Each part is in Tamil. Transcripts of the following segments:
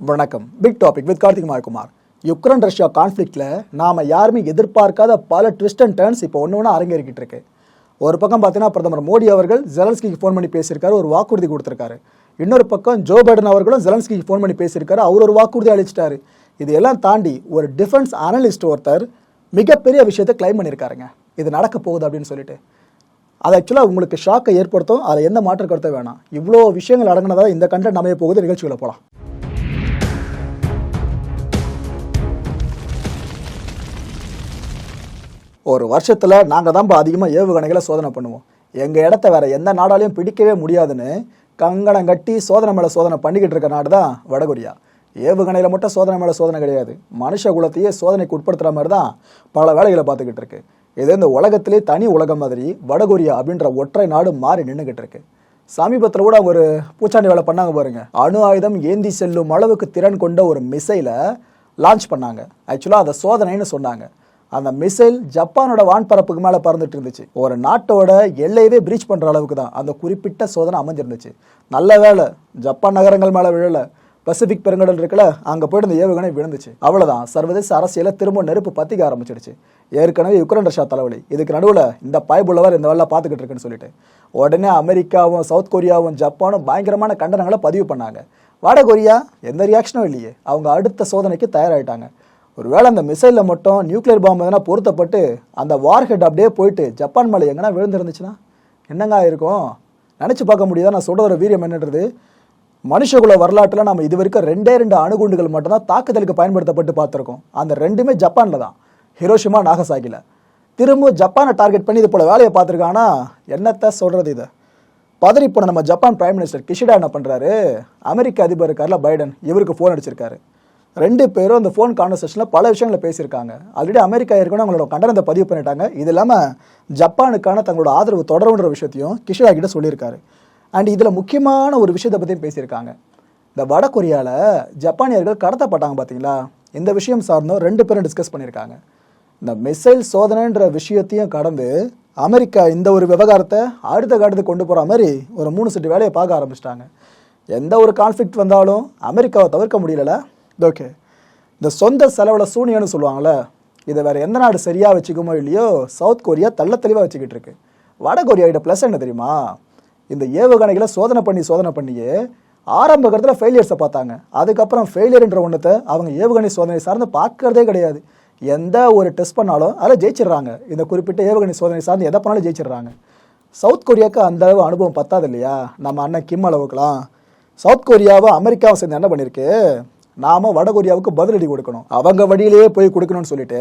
வணக்கம். Big topic with Karthik Mayakumar. Ukraine Russia கான்ஃப்ளிக்ட்ல நாம யாருமே எதிர்பார்க்காத பல ட்விஸ்ட் அண்ட் டர்ன்ஸ் இப்போ ஒன்று அரங்கேறிக்கிட்டு இருக்கு. ஒரு பக்கம் பார்த்தீங்கன்னா பிரதமர் மோடி அவர்கள் ஜெலன்ஸ்கிக்கு ஃபோன் பண்ணி பேசியிருக்காரு, ஒரு வாக்குறுதி கொடுத்துருக்காரு. இன்னொரு பக்கம் ஜோ பைடன் அவர்களும் ஜெலன்ஸ்கிக்கு ஃபோன் பண்ணி பேசியிருக்காரு, அவர் ஒரு வாக்குறுதி அளிச்சிட்டாரு. இது எல்லாம் தாண்டி ஒரு டிஃபென்ஸ் அனலிஸ்ட் ஒருத்தர் மிகப்பெரிய விஷயத்தை கிளைம் பண்ணியிருக்காருங்க, இது நடக்க போகுது அப்படின்னு சொல்லிட்டு. அது ஆக்சுவலாக உங்களுக்கு ஷாக்கை ஏற்படுத்தும், அதில் எந்த மாற்று கருத்தை வேணாம். இவ்வளோ விஷயங்கள் அடங்கினதாக இந்த கண்டென்ட் அமைய போகுது. நிகழ்ச்சிகளை போகலாம். ஒரு வருஷத்தில் நாங்கள் தான் அதிகமாக ஏவுகணைகளை சோதனை பண்ணுவோம். எங்கள் இடத்த வேறு எந்த நாடாலையும் பிடிக்கவே முடியாதுன்னு கங்கணம் கட்டி சோதனை மேலே சோதனை பண்ணிக்கிட்டு இருக்க நாடு தான் வடகொரியா. ஏவுகணையில் மட்டும் சோதனை மேலே சோதனை கிடையாது, மனுஷ குலத்தையே சோதனைக்கு உட்படுத்துகிற மாதிரி தான் பல வேலைகளை பார்த்துக்கிட்டு இருக்கு. இது இந்த உலகத்திலே தனி உலகம் மாதிரி வடகொரியா அப்படின்ற ஒற்றை நாடு மாறி நின்றுக்கிட்டு இருக்கு. சமீபத்தில் கூட ஒரு பூச்சாண்டி வேலை பண்ணாங்க பாருங்க. அணு ஆயுதம் ஏந்தி செல்லும் அளவுக்கு திறன் கொண்ட ஒரு மிசைலை லான்ச் பண்ணாங்க. ஆக்சுவலாக அதை சோதனைன்னு சொன்னாங்க. அந்த மிசைல் ஜப்பானோட வான்பரப்புக்கு மேலே பறந்துட்டு இருந்துச்சு. ஒரு நாட்டோட எல்லையவே பிரீச் பண்ணுற அளவுக்கு தான் அந்த குறிப்பிட்ட சோதனை அமைஞ்சிருந்துச்சு. நல்ல வேலை ஜப்பான் நகரங்கள் மேலே விழலை, பசிபிக் பெருங்கடல் இருக்குல்ல, அங்கே போய்ட்டு இந்த ஏவுகணை விழுந்துச்சு. அவ்வளோதான், சர்வதேச அரசியலை திரும்ப நெருப்பு பற்றிக்க ஆரம்பிச்சிடுச்சு. ஏற்கனவே யுக்ரைன் ரஷ்யா தலைவலி, இதுக்கு நடுவில் இந்த பாய்புள்ளவர் இந்த வேலை பார்த்துக்கிட்டு இருக்குன்னு சொல்லிட்டு உடனே அமெரிக்காவும் சவுத் கொரியாவும் ஜப்பானும் பயங்கரமான கண்டனங்களை பதிவு பண்ணாங்க. வடகொரியா எந்த ரியாக்ஷனும் இல்லையே, அவங்க அடுத்த சோதனைக்கு தயாராகிட்டாங்க. ஒருவேளை அந்த மிசைலில் மட்டும் நியூக்ளியர் பாம்பு எதனா பொருத்தப்பட்டு அந்த வார்ஹெட் அப்படியே போயிட்டு ஜப்பான் மேலே எங்கன்னா விழுந்துருந்துச்சுன்னா என்னங்க இருக்கும்? நினச்சி பார்க்க முடியாதா நான் சொல்கிற வீரியம் என்னன்றது. மனுஷகுல வரலாற்றில் நம்ம இது வரைக்கும் ரெண்டு அணுகுண்டுகள் மட்டும்தான் தாக்குதலுக்கு பயன்படுத்தப்பட்டு பார்த்துருக்கோம். அந்த ரெண்டுமே ஜப்பானில் தான், ஹிரோஷிமா நாகசாகியில். திரும்ப ஜப்பானை டார்கெட் பண்ணி இது போல் வேலையை பார்த்துருக்காங்கன்னா என்னத்தை சொல்கிறது? இதை பதறி போன நம்ம ஜப்பான் பிரைம் மினிஸ்டர் கிஷிடா என்ன பண்ணுறாரு, அமெரிக்க அதிபர் இருக்கார்ல பைடன், இவருக்கு ஃபோன் அடிச்சிருக்காரு. ரெண்டு பேரும் அந்த ஃபோன் கான்வர்சேஷனில் பல விஷயங்களை பேசியிருக்காங்க. ஆல்ரெடி அமெரிக்கா ஏற்கனவே அவங்களோட கண்டனத்தை பதிவு பண்ணிட்டாங்க. இது இல்லாமல் ஜப்பானுக்கான தங்களோட ஆதரவு தொடருன்ற விஷயத்தையும் கிஷிடா கிட்ட சொல்லியிருக்காரு. அண்ட் இதில் முக்கியமான ஒரு விஷயத்தை பற்றியும் பேசியிருக்காங்க. இந்த வடகொரியாவில் ஜப்பானியர்கள் கடத்தப்பட்டாங்க பார்த்தீங்களா, இந்த விஷயம் சார்ந்தும் ரெண்டு பேரும் டிஸ்கஸ் பண்ணியிருக்காங்க. இந்த மிசைல் சோதனைன்ற விஷயத்தையும் கடந்து அமெரிக்கா இந்த ஒரு விவகாரத்தை அடுத்த கட்டத்துக்கு கொண்டு போகிற மாதிரி ஒரு 3 செட்டு வேலையை பார்க்க ஆரம்பிச்சிட்டாங்க. எந்த ஒரு கான்ஃப்ளிக்ட் வந்தாலும் அமெரிக்காவை தவிர்க்க முடியல. ஓகே, இந்த சொந்த செலவில் சூனியன்னு சொல்லுவாங்கள்ல, இதை வேறு எந்த நாடு சரியாக வச்சுக்குமோ இல்லையோ சவுத் கொரியா தள்ள தெளிவாக வச்சுக்கிட்டு இருக்கு. வடகொரியாவோட ப்ளஸ் என்ன தெரியுமா, இந்த ஏவுகணைகளை சோதனை பண்ணியே ஆரம்ப கட்டத்தில் ஃபெயிலியர்ஸை பார்த்தாங்க. அதுக்கப்புறம் ஃபெயிலியர்ன்ற ஒன்றத்தை அவங்க ஏவுகணை சோதனை சார்ந்து பார்க்கறதே கிடையாது. எந்த ஒரு டெஸ்ட் பண்ணாலும் அதில் ஜெயிச்சிடுறாங்க. இந்த குறிப்பிட்ட ஏவுகணை சோதனை சார்ந்து எதை பண்ணாலும் ஜெயிச்சிடுறாங்க. சவுத் கொரியாவுக்கு அந்த அளவு அனுபவம் பத்தாது இல்லையா, நம்ம அண்ணன் கிம் அளவுக்குலாம். சவுத் கொரியாவை அமெரிக்காவை சேர்ந்து என்ன பண்ணியிருக்கு, நாம வடகொரியாவுக்கு பதிலடி கொடுக்கணும், அவங்க வழியிலேயே போய் கொடுக்கணும்னு சொல்லிட்டு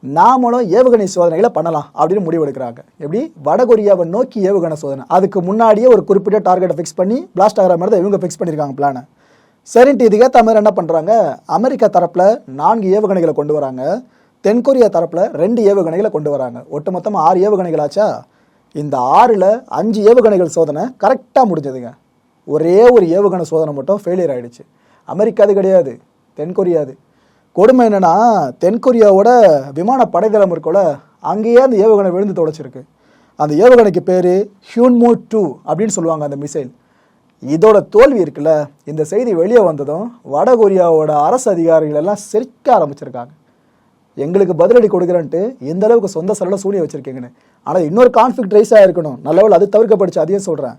நாமளும் ஏவுகணை சோதனைகளை பண்ணலாம் அப்படின்னு முடிவெடுக்கிறாங்க. எப்படி, வடகொரியாவை நோக்கி ஏவுகணை சோதனை. அதுக்கு முன்னாடியே ஒரு குறிப்பிட்ட டார்கெட்டை ஃபிக்ஸ் பண்ணி பிளாஸ்ட் ஆகிற மாதிரி தான் இவங்க ஃபிக்ஸ் பண்ணியிருக்காங்க பிளானை. சரின்ட்டு இதுக்கேற்ற மாதிரி என்ன பண்ணுறாங்க, அமெரிக்கா தரப்பில் 4 ஏவுகணைகளை கொண்டு வராங்க, தென்கொரியா தரப்பில் 2 ஏவுகணைகளை கொண்டு வராங்க. ஒட்டு மொத்தமாக 6 ஏவுகணைகள் ஆச்சா. இந்த 6ல் 5 ஏவுகணைகள் சோதனை கரெக்டாக முடிஞ்சதுங்க. ஒரே ஒரு ஏவுகணை சோதனை மட்டும் ஃபெயிலியர் ஆகிடுச்சு. அமெரிக்கா அது கிடையாது, தென்கொரியாது. கொடுமை என்னன்னா, தென்கொரியாவோட விமான படைதளம் இருக்கோல, அங்கேயே அந்த ஏவுகணை விழுந்து தொலைச்சிருக்கு. அந்த ஏவுகணைக்கு பேர் ஹியூன்மோ 2 அப்படின்னு சொல்லுவாங்க அந்த மிசைல். இதோட தோல்வி இருக்குல்ல, இந்த செய்தி வெளியே வந்ததும் வடகொரியாவோட அரசு அதிகாரிகள் எல்லாம் சிரிக்க ஆரம்பிச்சிருக்காங்க. எங்களுக்கு பதிலடி கொடுக்குறேன்ட்டு எந்த அளவுக்கு சொந்த செலவில் சூனிய வச்சுருக்கீங்கன்னு. ஆனால் இன்னொரு கான்ஃப்ளிக்ட் ரைஸ் ஆகிருக்கணும், நல்லவள் அது தவிர்க்கப்படுச்சு. அதையும் சொல்கிறேன்.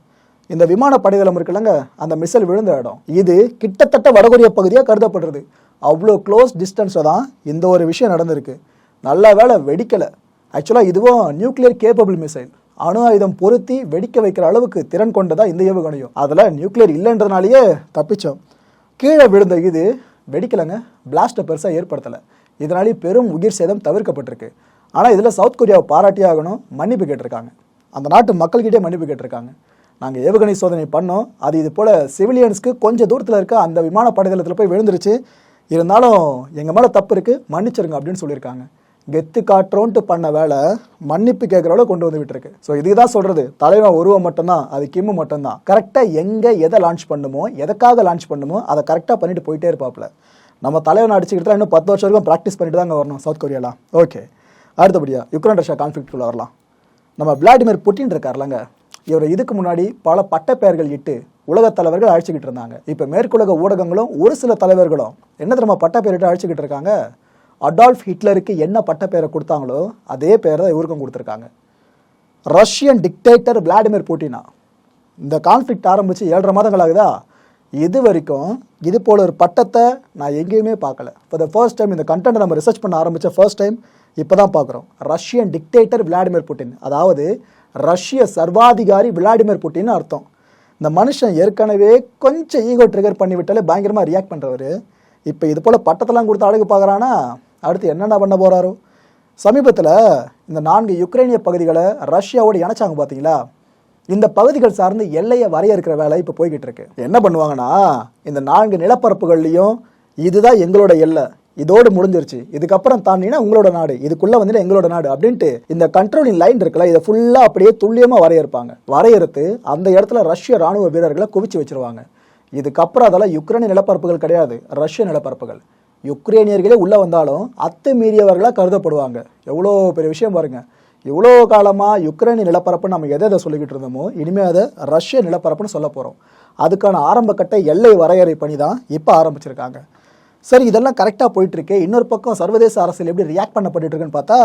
இந்த விமான படைதளம் இருக்குல்லங்க, அந்த மிசைல் விழுந்த இடம் இது கிட்டத்தட்ட வடகொரியா பகுதியாக கருதப்படுறது. அவ்வளோ க்ளோஸ் டிஸ்டன்ஸில் தான் இந்த ஒரு விஷயம் நடந்திருக்கு. நல்ல வேலை வெடிக்கலை. ஆக்சுவலாக இதுவும் நியூக்ளியர் கேப்பபிள் மிசைல், அணு ஆயுதம் பொருத்தி வெடிக்க வைக்கிற அளவுக்கு திறன் கொண்டதா இந்த ஏவுகணையும். அதில் நியூக்ளியர் இல்லைன்றதுனாலேயே தப்பிச்சோம். கீழே விழுந்த இது வெடிக்கலைங்க, பிளாஸ்ட்டை பெருசாக ஏற்படுத்தலை. இதனாலேயே பெரும் உயிர் சேதம் தவிர்க்கப்பட்டிருக்கு. ஆனால் இதில் சவுத் கொரியாவை பாராட்டி ஆகணும், மன்னிப்பு கேட்டிருக்காங்க. அந்த நாட்டு மக்கள்கிட்டே மன்னிப்பு கேட்டிருக்காங்க. நாங்கள் ஏவுகணை சோதனை பண்ணோம், அது இது போல் சிவிலியன்ஸ்க்கு கொஞ்சம் தூரத்தில் இருக்க அந்த விமான படைதளத்தில் போய் விழுந்துருச்சு, இருந்தாலும் எங்கள் மேலே தப்பு இருக்குது, மன்னிச்சிருங்க அப்படின்னு சொல்லியிருக்காங்க. கெத்து காட்டுறோன்ட்டு பண்ண வேலை மன்னிப்பு கேட்குற அளவு கொண்டு வந்து விட்டுருக்கு. ஸோ இதுதான் சொல்கிறது, தலைவன் உருவம் மட்டும்தான், அது கிம்மு மட்டும்தான். கரெக்டாக எங்கே எதை லான்ச் பண்ணுமோ, எதுக்காக லான்ச் பண்ணுமோ அதை கரெக்டாக பண்ணிட்டு போயிட்டே இருப்பாப்புல. நம்ம தலைவனை அடிச்சுக்கிட்டு இன்னும் 10 வருஷம் வரைக்கும் ப்ராக்டிஸ் பண்ணிட்டு தாங்க வரணும் சவுத் கொரியாலாம். ஓகே, அடுத்தபடியாக யுக்ரைன் ரஷ்யா கான்ஃப்ளிக்ட்குள்ளே வரலாம். நம்ம விளாடிமிர் புட்டின் இருக்கார்லங்க, இவர் இதுக்கு முன்னாடி பல பட்ட பெயர்கள் இட்டு உலக தலைவர்கள் அழைச்சிக்கிட்டு இருந்தாங்க. இப்போ மேற்குலக ஊடகங்களும் ஒரு சில தலைவர்களும் என்ன தெரியுமா பட்ட பேரிட்டு அழைச்சிக்கிட்டு இருக்காங்க? அடால்ஃப் ஹிட்லருக்கு என்ன பட்ட பேரை கொடுத்தாங்களோ அதே பேரை தான் இவருக்கும் கொடுத்துருக்காங்க. ரஷ்யன் டிக்டேட்டர் விளாடிமிர் புட்டினா. இந்த கான்ஃப்ளிக்ட் ஆரம்பித்து 7.5 மாதங்கள் ஆகுதா? இது வரைக்கும் இது போல ஒரு பட்டத்தை நான் எங்கேயுமே பார்க்கல. ஃபார் த ஃபர்ஸ்ட் டைம் இந்த கண்டென்ட் நம்ம ரிசர்ச் பண்ண ஆரம்பித்த ஃபர்ஸ்ட் டைம் இப்போ தான் பார்க்குறோம். ரஷ்யன் டிக்டேட்டர் விளாடிமிர் புட்டின், அதாவது ரஷ்ய சர்வாதிகாரி விளாடிமிர் புட்டின்னு அர்த்தம். இந்த மனுஷன் ஏற்கனவே கொஞ்சம் ஈகோ ட்ரிகர் பண்ணி விட்டாலே பயங்கரமாக ரியாக்ட் பண்ணுறவர் இப்போ இது போல் பட்டத்தெல்லாம் கொடுத்து அழகு பார்க்குறான்னா அடுத்து என்னென்ன பண்ண போகிறாரோ. சமீபத்தில் இந்த 4 யுக்ரைனிய பகுதிகளை ரஷ்யாவோடு இணைச்சாங்க பார்த்தீங்களா? இந்த பகுதிகள் சார்ந்து எல்லையை வரையறுக்கிற வேலை இப்போ போய்கிட்டு இருக்கு. என்ன பண்ணுவாங்கன்னா, இந்த 4 நிலப்பரப்புகள்லையும் இதுதான் எங்களோட எல்லை, இதோடு முடிஞ்சிருச்சு, இதுக்கப்புறம் தாண்டினா உங்களோட நாடு, இதுக்குள்ள வந்துட்டு எங்களோட நாடு அப்படின்ட்டு இந்த கண்ட்ரோலிங் லைன் இருக்குல்ல, இதை ஃபுல்லாக அப்படியே துல்லியமாக வரையறுப்பாங்க. வரையறுத்து அந்த இடத்துல ரஷ்ய ராணுவ வீரர்களை குவிச்சு வச்சிருவாங்க. இதுக்கப்புறம் அதெல்லாம் யுக்ரைனிய நிலப்பரப்புகள் கிடையாது, ரஷ்ய நிலப்பரப்புகள். யுக்ரைனியர்களே உள்ளே வந்தாலும் அத்துமீறியவர்களாக கருதப்படுவாங்க. எவ்வளோ பெரிய விஷயம் பாருங்க. இவ்வளோ காலமாக யுக்ரைனிய நிலப்பரப்புன்னு நம்ம எதை சொல்லிக்கிட்டு இருந்தோமோ இனிமேல் அதை ரஷ்ய நிலப்பரப்புன்னு சொல்ல போகிறோம். அதுக்கான ஆரம்ப கட்ட எல்லை வரையறை பணி தான் இப்போ ஆரம்பிச்சிருக்காங்க. சரி, இதெல்லாம் கரெக்டாக போயிட்டுருக்கு. இன்னொரு பக்கம் சர்வதேச அரசியல் எப்படி ரியாக்ட் பண்ணப்பட்டு இருக்குன்னு பார்த்தா,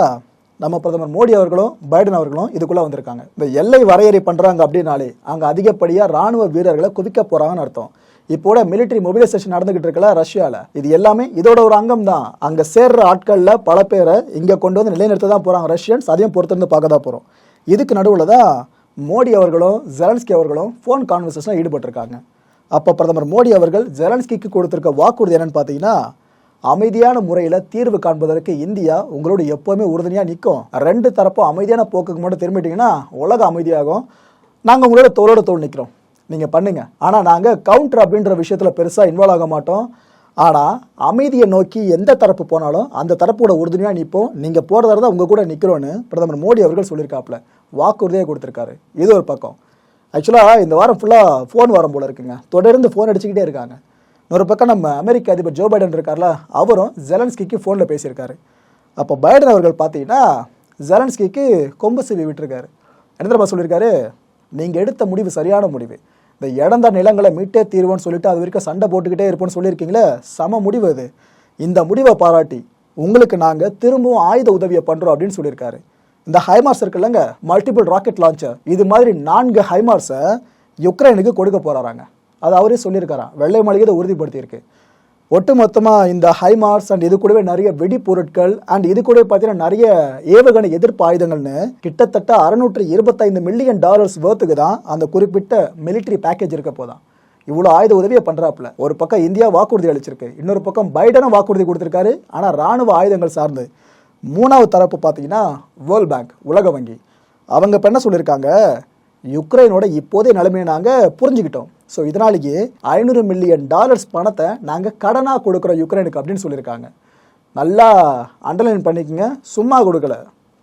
நம்ம பிரதமர் மோடி அவர்களும் பைடன் அவர்களும் இதுக்குள்ளே வந்திருக்காங்க. இந்த எல்லை வரையறை பண்ணுறாங்க அப்படின்னாலே அங்கே அதிகப்படியாக ராணுவ வீரர்களை குவிக்க போகிறாங்கன்னு அர்த்தம். இப்போட மிலிட்டரி மொபிலைசேஷன் நடந்துகிட்டு இருக்கல ரஷ்யாவில், இது எல்லாமே இதோட ஒரு அங்கம் தான். அங்கே சேர்ற ஆட்களில் பல பேரை இங்கே கொண்டு வந்து நிலைநிறுத்த தான் போகிறாங்க ரஷ்யன்ஸ். அதையும் பொறுத்திருந்து பார்க்க தான் போகிறோம். இதுக்கு நடுவில் தான் மோடி அவர்களும் ஜெலன்ஸ்கி அவர்களும் ஃபோன் கான்வர்சேஷனில் ஈடுபட்டிருக்காங்க. அப்போ பிரதமர் மோடி அவர்கள் ஜெலன்ஸ்கிக்கு கொடுத்திருக்க வாக்குறுதி என்னன்னு பார்த்தீங்கன்னா, அமைதியான முறையில் தீர்வு காண்பதற்கு இந்தியா உங்களோட எப்போவுமே உறுதுணையாக நிற்கும், 2 தரப்பும் அமைதியான போக்குக்கு மட்டும் திரும்பிட்டீங்கன்னா உலகம் அமைதியாகும், நாங்கள் உங்களோட தோளோட தோல் நிற்கிறோம், நீங்கள் பண்ணுங்க, ஆனால் நாங்கள் கவுண்டர் அப்படின்ற விஷயத்தில் பெருசாக இன்வால்வ் ஆக மாட்டோம், ஆனால் அமைதியை நோக்கி எந்த தரப்பு போனாலும் அந்த தரப்போட உறுதுணையாக நிற்போம், நீங்கள் போகிறதா இருந்தால் உங்கள் கூட நிற்கிறோன்னு பிரதமர் மோடி அவர்கள் சொல்லியிருக்காப்புல, வாக்குறுதியாக கொடுத்துருக்காரு. இது ஒரு பக்கம். ஆக்சுவலாக இந்த வாரம் ஃபுல்லாக ஃபோன் வாரம் போல இருக்குங்க, தொடர்ந்து ஃபோன் அடிச்சுக்கிட்டே இருக்காங்க. இன்னொரு பக்கம் நம்ம அமெரிக்க அதிபர் ஜோ பைடன் இருக்கார்ல, அவரும் ஜெலன்ஸ்கிக்கு ஃபோனில் பேசியிருக்காரு. அப்போ பைடன் அவர்கள் பார்த்தீங்கன்னா ஜெலன்ஸ்கிக்கு கொம்பு சீவி விட்டுருக்காரு. என்ன தெரியுமா சொல்லியிருக்காரு? நீங்கள் எடுத்த முடிவு சரியான முடிவு, இந்த இழந்த நிலங்களை மீட்டே தீர்வோன்னு சொல்லிட்டு அது வரைக்கும் சண்டை போட்டுக்கிட்டே இருப்போம்னு சொல்லியிருக்கீங்களே, சம முடிவு அது. இந்த முடிவை பாராட்டி உங்களுக்கு நாங்கள் திரும்பவும் ஆயுத உதவியை பண்ணுறோம் அப்படின்னு சொல்லியிருக்காரு. இந்த ஹைமார்ஸ் இருக்குல்லங்க, மல்டிபிள் ராக்கெட் லான்ச்சர், இது மாதிரி 4 ஹைமார்ஸை யுக்ரைனுக்கு கொடுக்க போகிறாங்க. அது அவரே சொல்லியிருக்காராம். வெள்ளை மாளிகை இதை உறுதிப்படுத்தியிருக்கு. ஒட்டுமொத்தமாக இந்த ஹைமார்ஸ் அண்ட் இது கூடவே நிறைய வெடிப்பொருட்கள் அண்ட் இது கூடவே பார்த்தீங்கன்னா நிறைய ஏவுகணை எதிர்ப்பு ஆயுதங்கள்னு கிட்டத்தட்ட $625 மில்லியன் வேர்த்துக்கு தான் அந்த குறிப்பிட்ட மிலிட்ரி பேக்கேஜ் இருக்க போதான். இவ்வளோ ஆயுத உதவியை பண்ணுறாப்புல. ஒரு பக்கம் இந்தியா வாக்குறுதி அளிச்சிருக்கு, இன்னொரு பக்கம் பைடனும் வாக்குறுதி கொடுத்துருக்காரு. ஆனால் ராணுவ ஆயுதங்கள் சார்ந்து 3வது தரப்பு பார்த்தீங்கன்னா வேர்ல்ட் பேங்க், உலக வங்கி, அவங்க இப்போ என்ன சொல்லியிருக்காங்க, யுக்ரைனோட இப்போதைய நிலைமையை நாங்கள் புரிஞ்சுக்கிட்டோம், ஸோ இதனாலேயே $500 மில்லியன் பணத்தை நாங்கள் கடனாக கொடுக்குறோம் யுக்ரைனுக்கு அப்படின்னு சொல்லியிருக்காங்க. நல்லா அண்டர்லைன் பண்ணிக்கங்க, சும்மா கொடுக்கல,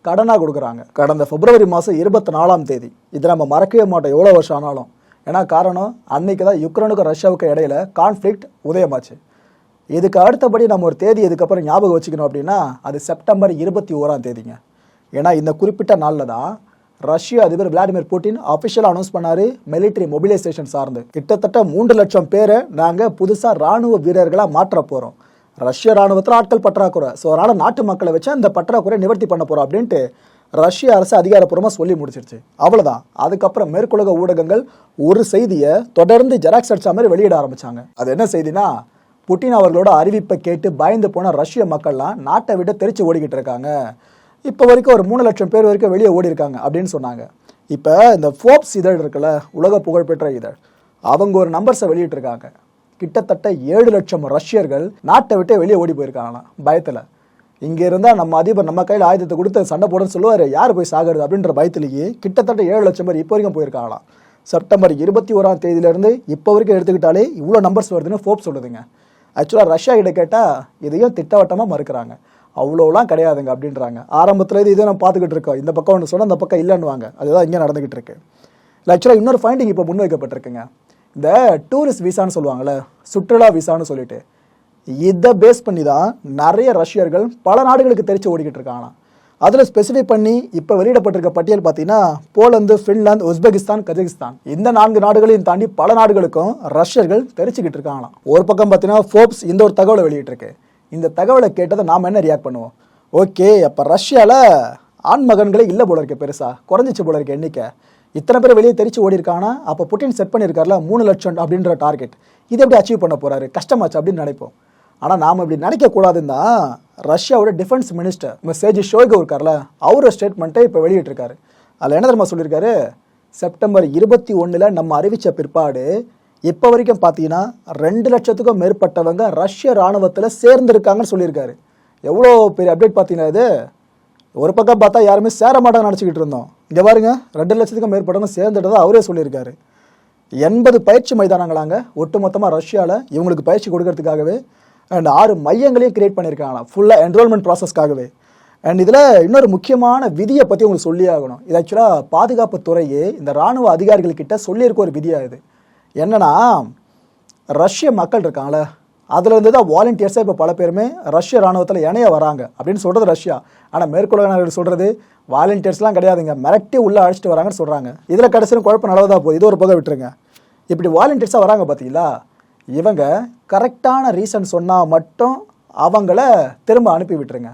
கடனாக கொடுக்குறாங்க. கடந்த பிப்ரவரி மாதம் 24ஆம் தேதி, இதை நம்ம மறக்கவே மாட்டோம் எவ்வளோ வருஷம் ஆனாலும். ஏன்னா காரணம், அன்னைக்கு தான் யுக்ரைனுக்கும் ரஷ்யாவுக்கும் இடையில கான்ஃப்ளிக்ட் உதயமாச்சு. இதுக்கு அடுத்தபடி நம்ம ஒரு தேதி இதுக்கப்புறம் ஞாபகம் வச்சுக்கணும் அப்படின்னா அது செப்டம்பர் 21ஆம் தேதிங்க. ஏன்னா இந்த குறிப்பிட்ட நாளில் தான் ரஷ்ய அதிபர் விளாடிமிர் புட்டின் அஃபிஷியலாக அனௌன்ஸ் பண்ணாரு மிலிட்ரி மொபிலைசேஷன் சார்ந்து கிட்டத்தட்ட 3 லட்சம் பேரை நாங்கள் புதுசாக ராணுவ வீரர்களாக மாற்ற போகிறோம். ரஷ்ய ராணுவத்தில் ஆட்கள் பற்றாக்குறை, ஸோ அதனால் நாட்டு மக்களை வச்சு அந்த பற்றாக்குறை நிவர்த்தி பண்ண போகிறோம் அப்படின்ட்டு ரஷ்ய அரசு அதிகாரப்பூர்வமாக சொல்லி முடிச்சிருச்சு. அவ்வளோதான். அதுக்கப்புறம் மேற்குலக ஊடகங்கள் ஒரு செய்தியை தொடர்ந்து ஜெராக்ஸ் அடிச்ச மாதிரி வெளியிட ஆரம்பிச்சாங்க. அது என்ன செய்தினா, புட்டின் அவர்களோட அறிவிப்பை கேட்டு பயந்து போன ரஷ்ய மக்கள்லாம் நாட்டை விட்டு தெரிச்சு ஓடிக்கிட்டு இருக்காங்க. இப்போ வரைக்கும் ஒரு 3 லட்சம் பேர் வரைக்கும் வெளியே ஓடி இருக்காங்க அப்படின்னு சொன்னாங்க. இப்போ இந்த ஃபோர்ப்ஸ் இதழ் இருக்குல்ல, உலக புகழ்பெற்ற இதழ், அவங்க ஒரு நம்பர்ஸை வெளியிட்டிருக்காங்க. கிட்டத்தட்ட 7 லட்சம் ரஷ்யர்கள் நாட்டை விட்டு வெளியே ஓடி போயிருக்காங்களாம் பயத்தில். இங்கே இருந்தால் நம்ம அதிபர் நம்ம கையில் ஆயுதத்தை கொடுத்து சண்டை போடுன்னு சொல்லுவார், யார் போய் சாகிறது அப்படின்ற பயத்திலேயே கிட்டத்தட்ட 7 லட்சம் பேர் இப்போ வரைக்கும் போயிருக்காங்களாம். செப்டம்பர் 21ஆம் தேதியிலேருந்து இப்போ வரைக்கும் எடுத்துக்கிட்டாலே இவ்வளோ நம்பர்ஸ் வருதுன்னு ஃபோர்ப்ஸ் சொல்லுதுங்க. ஆக்சுவலாக ரஷ்யா கிட்ட கேட்டால் இதையும் திட்டவட்டமாக மறுக்கிறாங்க. அவ்வளோலாம் கிடையாதுங்க அப்படின்றாங்க. ஆரம்பத்தில் இதை நம்ம பார்த்துக்கிட்டு இருக்கோம், இந்த பக்கம் ஒன்று சொன்னால் அந்த பக்கம் இல்லைன்னுவாங்க. அதுதான் இங்கே நடந்துகிட்டு இருக்கு. ஆக்சுவலாக இன்னொரு ஃபைண்டிங் இப்போ முன்வைக்கப்பட்டிருக்குங்க. இந்த டூரிஸ்ட் விசான்னு சொல்லுவாங்கள்ல, சுற்றுலா விசான்னு சொல்லிட்டு, இதை பேஸ் பண்ணி தான் நிறைய ரஷ்யர்கள் பல நாடுகளுக்கு தெரிச்சு ஓடிக்கிட்டு இருக்காங்களாம். அதில் ஸ்பெசிஃபை பண்ணி இப்போ வெளியிடப்பட்டிருக்க பட்டியல் பார்த்தீங்கன்னா போலந்து, ஃபின்லாந்து, உஸ்பெகிஸ்தான், கஜகிஸ்தான் இந்த 4 நாடுகளையும் தாண்டி பல நாடுகளுக்கும் ரஷ்யர்கள் தெரிச்சுக்கிட்டு இருக்காங்களாம். ஒரு பக்கம் பார்த்தீங்கன்னா ஃபோர்ப்ஸ் இந்த ஒரு தகவலை வெளியிட்டிருக்கு. இந்த தகவலை கேட்டதை நாம் என்ன ரியாக்ட் பண்ணுவோம்? ஓகே, அப்போ ரஷ்யாவில் ஆண் மகன்களே இல்லை போல இருக்க, பெருசாக குறைஞ்சிச்சு போல இருக்க எண்ணிக்கை. இத்தனை பேர் வெளியே தெரிச்சு ஓடி இருக்காங்கன்னா அப்போ புட்டின் செட் பண்ணியிருக்காருல 3 லட்சம் அப்படின்ற டார்கெட், இது எப்படி அச்சீவ் பண்ண போறாரு, கஷ்டமாச்சு அப்படின்னு நினைப்போம். ஆனால் நாம் இப்படி நினைக்கக்கூடாதுன்னு தான் ரஷ்யாவோட டிஃபென்ஸ் மினிஸ்டர் செர்ஜி ஷோய்கு இருக்கார்ல, அவரோட ஸ்டேட்மெண்ட்டை இப்போ வெளியிட்டிருக்காரு. அதில் என்ன தெரியுமா சொல்லியிருக்காரு? செப்டம்பர் 21 நம்ம அறிவித்த பிற்பாடு இப்போ வரைக்கும் பார்த்தீங்கன்னா 2 லட்சத்துக்கும் மேற்பட்டவங்க ரஷ்ய இராணுவத்தில் சேர்ந்துருக்காங்கன்னு சொல்லியிருக்காரு. எவ்வளோ பெரிய அப்டேட் பார்த்தீங்கன்னா இது. ஒரு பக்கம் பார்த்தா யாருமே சேர மாட்டாங்க நினச்சிக்கிட்டு இருந்தோம். இங்கே பாருங்க, 2 லட்சத்துக்கும் மேற்பட்டவங்க சேர்ந்துட்டதை அவரே சொல்லியிருக்காரு. 80 பயிற்சி மைதானங்களாங்க ஒட்டுமொத்தமாக ரஷ்யாவில் இவங்களுக்கு பயிற்சி கொடுக்கறதுக்காகவே அண்ட் 6 மையங்களையும் கிரியேட் பண்ணியிருக்காங்களாம் ஃபுல்லாக என்ரோல்மெண்ட் ப்ராசஸ்க்காகவே. அண்ட் இதில் இன்னொரு முக்கியமான விதியை பற்றி உங்களுக்கு சொல்லி ஆகணும். இது ஆக்சுவலாக பாதுகாப்பு துறையே இந்த இராணுவ அதிகாரிகள்கிட்ட சொல்லியிருக்க ஒரு விதியாக இது. என்னன்னா, ரஷ்ய மக்கள் இருக்காங்களே அதில் இருந்து தான் வாலண்டியர்ஸாக இப்போ பல பேருமே ரஷ்ய இராணுவத்தில் இணைய வராங்க அப்படின்னு சொல்கிறது ரஷ்யா. ஆனால் மேற்குலக நாடுகள் சொல்கிறது வாலண்டியர்ஸ்லாம் கிடையாதுங்க, மிரட்டி உள்ளே அழைச்சிட்டு வராங்கன்னு சொல்கிறாங்க. இதில் கடைசியில் குழப்பம் நல்லதாக போகுது. இது ஒரு பக்கம் விட்டுருங்க. இப்படி வாலண்டியர்ஸாக வராங்க பார்த்தீங்களா, இவங்க கரெக்டான ரீசன் சொன்னால் மட்டும் அவங்கள திரும்ப அனுப்பி விட்டுருங்க.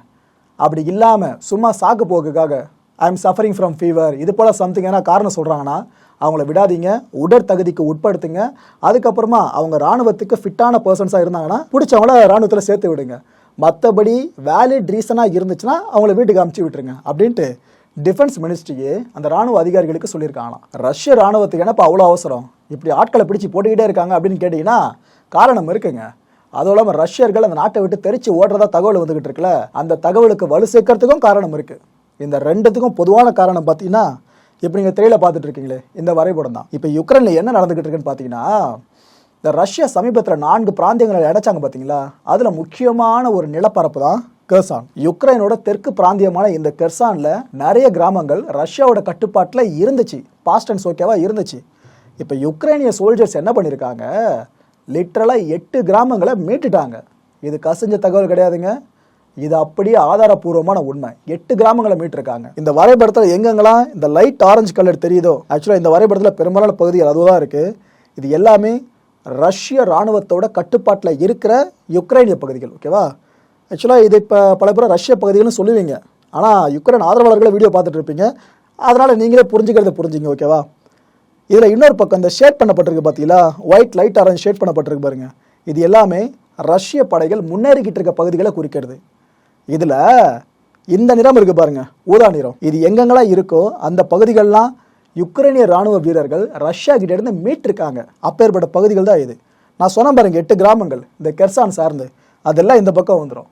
அப்படி இல்லாமல் சும்மா சாக்கு போக்குக்காக I am suffering from fever இது போல் சம்திங் ஏன்னா காரணம் சொல்கிறாங்கன்னா அவங்கள விடாதீங்க, உடற்தகுதிக்கு உட்படுத்துங்க. அதுக்கப்புறமா அவங்க இராணுவத்துக்கு ஃபிட்டான பர்சன்ஸாக இருந்தாங்கன்னா பிடிச்சவங்கள இராணுவத்தில் சேர்த்து விடுங்க. மற்றபடி வேலிட் ரீசனாக இருந்துச்சுன்னா அவங்கள வீட்டுக்கு அமுச்சு விட்டுருங்க அப்படின்ட்டு டிஃபென்ஸ் மினிஸ்ட்ரியே அந்த இராணுவ அதிகாரிகளுக்கு சொல்லியிருக்காங்களாம். ரஷ்ய இராணுவத்துக்கு என்னப்பா அவ்வளோ அவசரம், இப்படி ஆட்களை பிடிச்சி போட்டுக்கிட்டே இருக்காங்க அப்படின்னு கேட்டிங்கன்னா காரணம் இருக்குங்க. அதுவும் இல்லாமல் ரஷ்யர்கள் அந்த நாட்டை விட்டு தெரிச்சு ஓடுறதா தகவல் வந்துகிட்டு இருக்குல்ல, அந்த தகவலுக்கு வலு சேர்க்கறதுக்கும் காரணம் இருக்குது. இந்த ரெண்டுத்துக்கும் பொதுவான காரணம் பார்த்தீங்கன்னா இப்போ நீங்கள் திரையில் பார்த்துட்டு இருக்கீங்களே இந்த வரைபடம் தான். இப்போ யுக்ரைனில் என்ன நடந்துகிட்டு இருக்குன்னு பார்த்தீங்கன்னா, இந்த ரஷ்யா சமீபத்தில் 4 பிராந்தியங்களை அடைச்சாங்க பார்த்தீங்களா, அதில் முக்கியமான ஒரு நிலப்பரப்பு தான் கெர்சான். யுக்ரைனோட தெற்கு பிராந்தியமான இந்த கெர்சானில் நிறைய கிராமங்கள் ரஷ்யாவோட கட்டுப்பாட்டில் இருந்துச்சு, பாஸ்ட் அண்ட் ஓகேவா இருந்துச்சு. இப்போ யுக்ரைனிய சோல்ஜர்ஸ் என்ன பண்ணியிருக்காங்க, லிட்ரலாக 8 கிராமங்களை மீட்டுட்டாங்க. இது கசிஞ்ச தகவல் கிடையாதுங்க, இது அப்படியே ஆதாரப்பூர்வமான உண்மை. 8 கிராமங்களை மீட்டிருக்காங்க. இந்த வரைபடத்தில் எங்கெங்கெல்லாம் இந்த லைட் ஆரஞ்சு கலர் தெரியுதோ, ஆக்சுவலாக இந்த வரைபடத்தில் பெரும்பாலான பகுதிகள் அதுதான் இருக்குது. இது எல்லாமே ரஷ்ய இராணுவத்தோட கட்டுப்பாட்டில் இருக்கிற யுக்ரைனிய பகுதிகள். ஓகேவா? ஆக்சுவலாக இது இப்போ பல பேர் ரஷ்ய பகுதிகள்னு சொல்லுவீங்க, ஆனால் யுக்ரைன் ஆதரவாளர்களை வீடியோ பார்த்துட்டு இருப்பீங்க, அதனால் நீங்களே புரிஞ்சுக்கிறத புரிஞ்சுங்க. ஓகேவா? இதில் இன்னொரு பக்கம் இந்த ஷேட் பண்ணப்பட்டிருக்கு பார்த்தீங்களா, ஒயிட் லைட் ஆரஞ்சு ஷேட் பண்ணப்பட்டிருக்கு பாருங்க, இது எல்லாமே ரஷ்ய படைகள் முன்னேறிக்கிட்டு இருக்க பகுதிகளை குறிக்கிறது. இதில் இந்த நிறம் இருக்குது பாருங்க, ஊதா நிறம், இது எங்கெங்கெல்லாம் இருக்கோ அந்த பகுதிகள்லாம் யுக்ரைனிய இராணுவ வீரர்கள் ரஷ்யா கிட்ட இருந்து மீட்டிருக்காங்க. அப்பேற்பட்ட பகுதிகள் தான் இது. நான் சொன்ன பாருங்க 8 கிராமங்கள் இந்த கெர்சான் சார்ந்து, அதெல்லாம் இந்த பக்கம் வந்துடும்.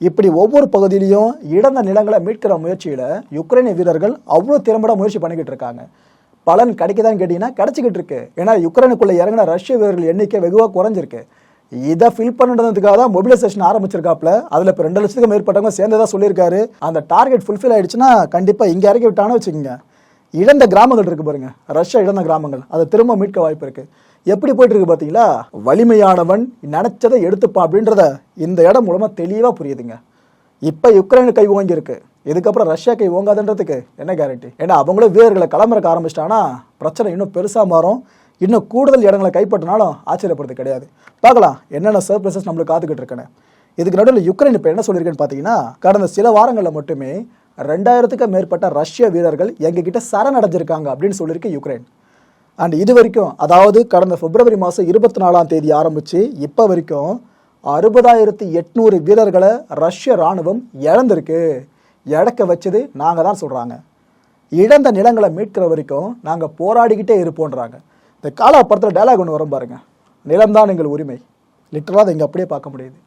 இப்படி ஒவ்வொரு பகுதியிலையும் இழந்த நிலங்களை மீட்கிற முயற்சியில் யுக்ரைனிய வீரர்கள் அவ்வளோ திறம்பட முயற்சி பண்ணிக்கிட்டு இருக்காங்க. பலன் கிடைக்குதான்னு கேட்டிங்கன்னா கிடைச்சிக்கிட்டு இருக்கு. ஏன்னா யுக்ரைனுக்குள்ளே இறங்கின ரஷ்ய வீரர்கள் எண்ணிக்கை வெகுவாக குறைஞ்சிருக்கு. இதை ஃபில் பண்ணுறதுக்காக தான் மொபிலைசேஷன் ஆரம்பிச்சிருக்காப்புல. அதில் இப்போ 2 லட்சத்துக்கு மேற்பட்டவங்க சேர்ந்ததாக சொல்லியிருக்காரு. அந்த டார்கெட் ஃபுல்ஃபில் ஆயிடுச்சுன்னா கண்டிப்பாக இங்கே இறக்கி விட்டான்னு வச்சுக்கோங்க, இழந்த கிராமங்கள் இருக்குது பாருங்க, ரஷ்யா இழந்த கிராமங்கள், அதை திரும்ப மீட்க வாய்ப்பு இருக்குது. எப்படி போயிட்டு இருக்கு பார்த்தீங்களா? வலிமையானவன் நினைச்சதை எடுத்துப்பான் அப்படின்றத இந்த இடம் மூலமாக தெளிவாக புரியுதுங்க. இப்போ யுக்ரைனு கை ஓங்கியிருக்கு, இதுக்கப்புறம் ரஷ்யா கை ஓங்காதுன்றதுக்கு என்ன கேரண்டி? ஏன்னா அவங்களும் வீரர்களை களமிறக்க ஆரம்பிச்சிட்டாங்கன்னா பிரச்சனை இன்னும் பெருசாக மாறும். இன்னும் கூடுதல் இடங்களை கைப்பற்றினாலும் ஆச்சரியப்படுறது கிடையாது. பார்க்கலாம் என்னென்ன சர்ப்ரைசஸ் நம்மளுக்கு காத்துக்கிட்டு இருக்கேன்னு. இதுக்கு நடுவில் யுக்ரைன் இப்போ என்ன சொல்லியிருக்கேன்னு பார்த்தீங்கன்னா, கடந்த சில வாரங்களில் மட்டுமே 2000க்கு மேற்பட்ட ரஷ்ய வீரர்கள் எங்ககிட்ட சரணடைஞ்சிருக்காங்க அப்படின்னு சொல்லியிருக்கு யுக்ரைன். அண்ட் இது வரைக்கும், அதாவது கடந்த பிப்ரவரி மாதம் 24ஆம் தேதி ஆரம்பித்து இப்போ வரைக்கும் 60,800 வீரர்களை ரஷ்ய இராணுவம் இழந்திருக்கு. இழக்க வச்சது நாங்கள் தான் சொல்கிறாங்க. இழந்த நிலங்களை மீட்கிற வரைக்கும் நாங்கள் போராடிக்கிட்டே இருப்போன்றாங்க. இந்த காலா படத்தில் டைலாக் ஒன்று வரும் பாருங்க, நிலம்தான் எங்கள் உரிமை. லிட்டரலாக அதை இங்கே அப்படியே பார்க்க முடியுது.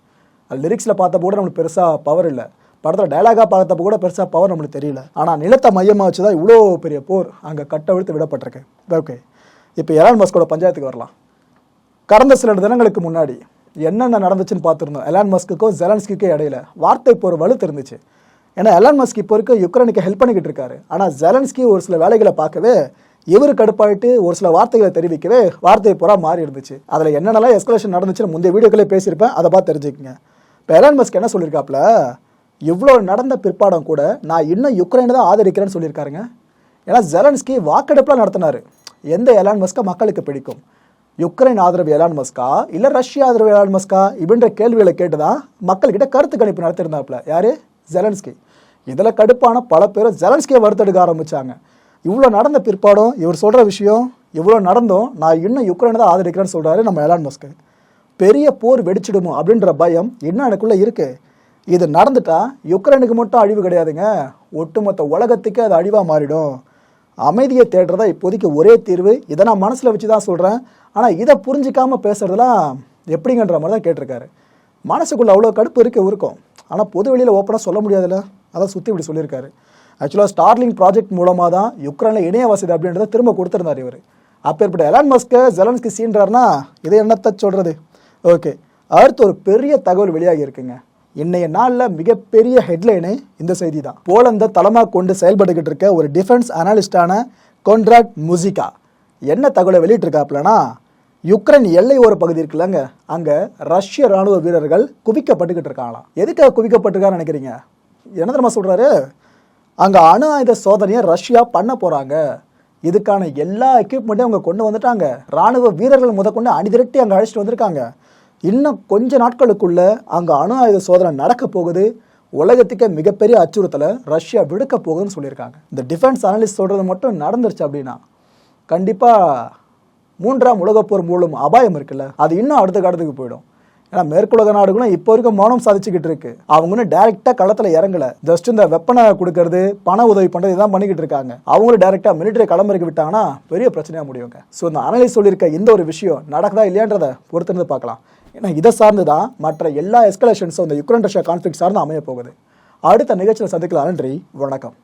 அது லிரிக்ஸில் பார்த்தப்போ கூட நம்மளுக்கு பெருசாக பவர் இல்லை, படத்தில் டைலாகாக பார்த்தப்போ கூட பெருசாக பவர் நம்மளுக்கு தெரியல. ஆனால் நிலத்தை மையமாக வச்சு தான் இவ்வளோ பெரிய போர் அங்கே கட்டவிழ்த்து விடப்பட்டிருக்கு. ஓகே, இப்போ எலான் மஸ்கோட பஞ்சாயத்துக்கு வரலாம். கடந்த சில தினங்களுக்கு முன்னாடி என்னென்ன நடந்துச்சுன்னு பார்த்துருந்தோம். எலான் மஸ்க்குக்கும் ஜெலன்ஸ்கிக்கும் இடையில வார்த்தை போர் வலுத்து இருந்துச்சு. ஏன்னா எலான் மஸ்க் இப்போ இருக்க யுக்ரைனுக்கு ஹெல்ப் பண்ணிக்கிட்டு இருக்காரு. ஆனால் ஜெலன்ஸ்கி ஒரு சில வேலைகளை பார்க்கவே இவர் கடுப்பாயிட்டு ஒரு சில வார்த்தைகளை தெரிவிக்கவே வார்த்தை பூரா மாறி இருந்துச்சு. அதில் என்னென்னலாம் எஸ்கலேஷன் நடந்துச்சுன்னு முந்தைய வீடியோக்களே பேசியிருப்பேன், அதை பார்த்து தெரிஞ்சுக்கங்க. இப்போ எலான் மஸ்க் என்ன சொல்லியிருக்காப்புல, இவ்வளோ நடந்த பிற்பாடும் கூட நான் இன்னும் யுக்ரைனை தான் ஆதரிக்கிறேன்னு சொல்லியிருக்காருங்க. ஏன்னா ஜெலன்ஸ்கி வாக்கெடுப்புலாம் நடத்தினார். எந்த எலான் மஸ்கை மக்களுக்கு பிடிக்கும், யுக்ரைன் ஆதரவு எலான் மஸ்கா இல்லை ரஷ்யா ஆதரவு எலான் மஸ்கா இப்படின்ற கேள்விகளை கேட்டு தான் மக்கள்கிட்ட கருத்து கணிப்பு நடத்திருந்தாப்புல யாரு, ஜெலன்ஸ்கி. இதில் கடுப்பான பல பேர் ஜெலன்ஸ்கியை வறுத்தெடுக்க ஆரம்பித்தாங்க. இவ்வளோ நடந்த பிற்பாடும் இவர் சொல்கிற விஷயம், இவ்வளோ நடந்தும் நான் இன்னும் யுக்ரைனை தான் ஆதரிக்கிறேன்னு சொல்கிறாரு நம்ம எலான் மஸ்க். பெரிய போர் வெடிச்சிடுமோ அப்படின்ற பயம் இன்னும் எனக்குள்ளே இருக்குது. இது நடந்துட்டா யுக்ரைனுக்கு மட்டும் அழிவு கிடையாதுங்க, ஒட்டுமொத்த உலகத்துக்கு அது அழிவாக மாறிடும். அமைதியை தேடுறதா இப்போதைக்கு ஒரே தீர்வு. இதை நான் மனசில் வச்சு தான் சொல்கிறேன். ஆனால் இதை புரிஞ்சிக்காமல் பேசுறதுலாம் எப்படிங்கன்ற மாதிரி தான் கேட்டிருக்காரு. மனசுக்குள்ளே அவ்வளோ கடுப்பு இருக்கும். ஆனால் பொது வெளியில் ஓப்பனாக சொல்ல முடியாதுல்ல, அதான் சுற்றி இப்படி சொல்லியிருக்காரு. ஆக்சுவலாக ஸ்டார்லிங் ப்ராஜெக்ட் மூலமாக தான் யுக்ரைனில் இணைய வசதி அப்படின்றத திரும்ப கொடுத்துருந்தார் இவர். அப்பேற்பட்ட எலான் மஸ்கை ஜெலன்ஸ்கி சீன்றார்னா இதை என்னத்தை சொல்கிறது. ஓகே, அடுத்து ஒரு பெரிய தகவல் வெளியாகி இருக்குங்க. இன்றைய நாளில் மிகப்பெரிய ஹெட்லைனு இந்த செய்தி தான். போலந்தை தலைமாக கொண்டு செயல்பட்டுக்கிட்டு இருக்க ஒரு டிஃபென்ஸ் அனலிஸ்டான கொன்ராட் முசிகா என்ன தகவலை வெளியிட்டிருக்காப்புலனா, யுக்ரைன் எல்லை ஓர பகுதி இருக்குல்லங்க, அங்கே ரஷ்ய ராணுவ வீரர்கள் குவிக்கப்பட்டுக்கிட்டு இருக்காங்களாம். எதுக்காக குவிக்கப்பட்டிருக்கான்னு நினைக்கிறீங்க? என்ன தெரியுமா சொல்கிறாரு, அங்கே அணு ஆயுத சோதனையை ரஷ்யா பண்ண போகிறாங்க. இதுக்கான எல்லா எக்யூப்மெண்ட்டையும் அவங்க கொண்டு வந்துட்டாங்க. ராணுவ வீரர்கள் முதற்கொண்டு அணிதிரட்டி அங்கே அழைச்சிட்டு வந்திருக்காங்க. இன்னும் கொஞ்ச நாட்களுக்குள்ள அங்கே அணு ஆயுத சோதனை நடக்க போகுது. உலகத்துக்கே மிகப்பெரிய அச்சுறுத்தலை ரஷ்யா விடுக்க போகுதுன்னு சொல்லியிருக்காங்க. இந்த டிஃபென்ஸ் அனலிஸ்ட் சொல்கிறது மட்டும் நடந்துருச்சு அப்படின்னா கண்டிப்பாக 3ஆம் உலகப்போர் மூலம் அபாயம் இருக்குல்ல, அது இன்னும் அடுத்த காலத்துக்கு போயிடும். ஏன்னா மேற்குலக நாடுகளும் இப்போ வரைக்கும் மௌனம் சாதிச்சுக்கிட்டு இருக்கு. அவங்க இன்னும் டைரெக்டாக களத்தில் இறங்கலை. ஜஸ்ட் இந்த வெப்பனை கொடுக்கறது, பண உதவி பண்ணுறது இதான் பண்ணிக்கிட்டு இருக்காங்க. அவங்களும் டைரெக்டாக மிலிட்டரி களமிறக்கி விட்டாங்கன்னா பெரிய பிரச்சனையாக முடியுங்க. ஸோ இந்த அனலிஸ்ட் சொல்லியிருக்க இந்த ஒரு விஷயம் நடக்குதா இல்லையான்றதை பொறுத்திருந்து பார்க்கலாம். ஏன்னா இதை சார்ந்து தான் மற்ற எல்லா எஸ்கலேஷன்ஸும் இந்த யுக்ரைன் ரஷ்யா கான்ஃப்ளிக்ட் சார்ந்து அமைய போகுது. அடுத்த நிகழ்ச்சியில் சந்திக்கலாம். நன்றி, வணக்கம்.